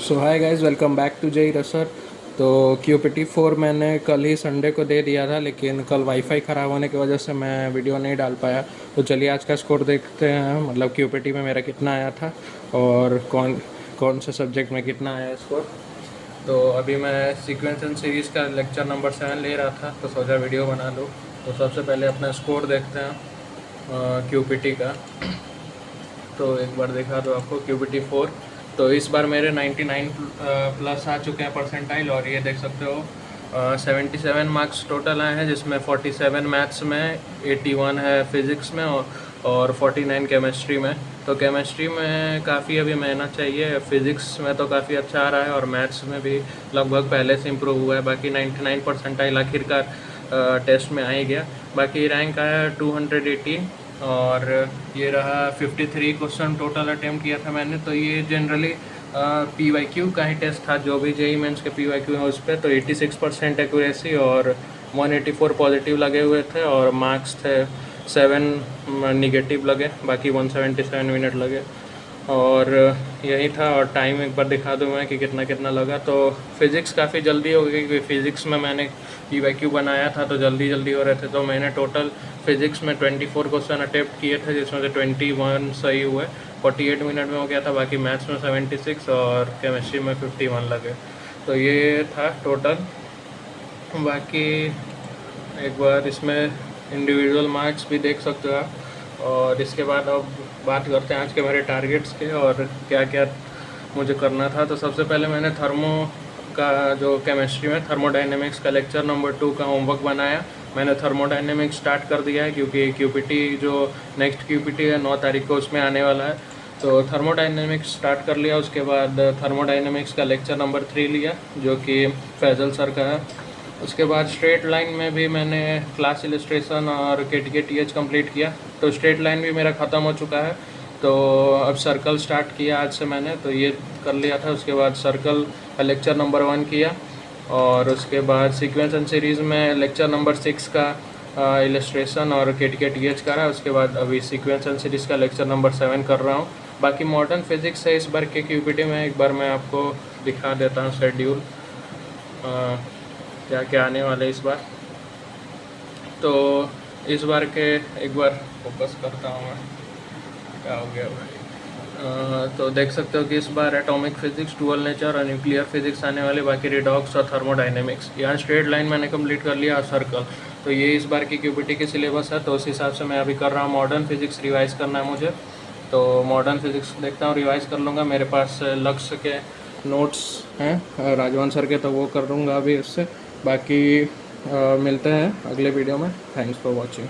So hi guys, welcome back to जय रसर। तो QPT 4 मैंने कल ही संडे को दे दिया था, लेकिन कल वाईफाई ख़राब होने की वजह से मैं वीडियो नहीं डाल पाया। तो चलिए आज का स्कोर देखते हैं, मतलब QPT में मेरा कितना आया था और कौन कौन से सब्जेक्ट में कितना आया स्कोर। तो अभी मैं सीक्वेंस एंड सीरीज़ का लेक्चर नंबर 7 ले रहा था, तो सोचा वीडियो बना लूँ। तो सबसे पहले अपना स्कोर देखते हैं QPT का। तो एक बार दिखा दो आपको QPT 4। तो इस बार मेरे 99 प्लस आ चुके हैं परसेंटाइल, और ये देख सकते हो 77 मार्क्स टोटल आए हैं, जिसमें 47 मैथ्स में, 81 है फिज़िक्स में और 49 केमिस्ट्री में। तो केमिस्ट्री में काफ़ी अभी मेहनत चाहिए, फ़िज़िक्स में तो काफ़ी अच्छा आ रहा है और मैथ्स में भी लगभग पहले से इम्प्रूव हुआ है। बाकी 99 परसेंटाइल आखिरकार टेस्ट में आ ही गया। बाकी रैंक आया 218, और ये रहा 53 क्वेश्चन टोटल अटेम्प्ट किया था मैंने। तो ये जनरली PYQ का ही टेस्ट था, जो भी JEE मेंस के PYQ हैं उस पर। तो 86% एक्यूरेसी और 184 पॉजिटिव लगे हुए थे, और मार्क्स थे 7 निगेटिव लगे, बाकी 177 मिनट लगे। और यही था। और टाइम एक बार दिखा दूँ मैं कि कितना कितना लगा। तो फिज़िक्स काफ़ी जल्दी हो गई, क्योंकि फ़िज़िक्स में मैंने PYQ बनाया था तो जल्दी जल्दी हो रहे थे। तो मैंने टोटल फ़िज़िक्स में 24 क्वेश्चन अटेम्प्ट किए थे, जिसमें से 21 सही हुए, 48 मिनट में हो गया था। बाकी मैथ्स में 76 और केमिस्ट्री में 51 लगे। तो ये था टोटल। बाकी एक बार इसमें इंडिविजुअल मार्क्स भी देख सकते हो आप। और इसके बाद अब बात करते हैं आज के मेरे टारगेट्स के और क्या क्या मुझे करना था। तो सबसे पहले मैंने थर्मो का, जो केमिस्ट्री में थर्मोडायनेमिक्स का लेक्चर नंबर 2 का होमवर्क बनाया। मैंने थर्मोडायनेमिक्स स्टार्ट कर दिया है, क्योंकि QPT जो नेक्स्ट QPT है 9 तारीख को, उसमें आने वाला है। तो थर्मोडायनेमिक्स स्टार्ट कर लिया। उसके बाद थर्मोडायनेमिक्स का लेक्चर नंबर 3 लिया, जो कि फैजल सर का है। उसके बाद स्ट्रेट लाइन में भी मैंने क्लास इलस्ट्रेशन और KTK-TH कंप्लीट किया। तो स्ट्रेट लाइन भी मेरा ख़त्म हो चुका है। तो अब सर्कल स्टार्ट किया आज से मैंने, तो ये कर लिया था। उसके बाद सर्कल का लेक्चर नंबर 1 किया, और उसके बाद सीक्वेंस एंड सीरीज़ में लेक्चर नंबर 6 का इलस्ट्रेशन और KTK-TH का रहा। उसके बाद अभी सीक्वेंस एंड सीरीज़ का लेक्चर नंबर 7 कर रहा हूँ। बाकी मॉडर्न फिज़िक्स है इस बार के QPT में। एक बार मैं आपको दिखा देता हूँ शेड्यूल, क्या क्या आने वाले इस बार। तो इस बार के एक बार फोकस करता हूँ मैं, क्या हो गया भाई। तो देख सकते हो कि इस बार एटॉमिक फिजिक्स, डुअल नेचर और न्यूक्लियर फिजिक्स आने वाले। बाकी रिडॉक्स और थर्मोडायनेमिक्स। यहाँ स्ट्रेट लाइन मैंने कंप्लीट कर लिया, और सर्कल। तो ये इस बार की QPT की सिलेबस है। तो उस हिसाब से मैं अभी कर रहा हूँ। मॉडर्न फिजिक्स रिवाइज़ करना है मुझे, तो मॉडर्न फिजिक्स देखता हूँ, रिवाइज़ कर लूँगा। मेरे पास लक्ष्य के नोट्स हैं राजवन सर के, तो वो कर लूँगा अभी उससे। बाकी मिलते हैं अगले वीडियो में। Thanks for watching.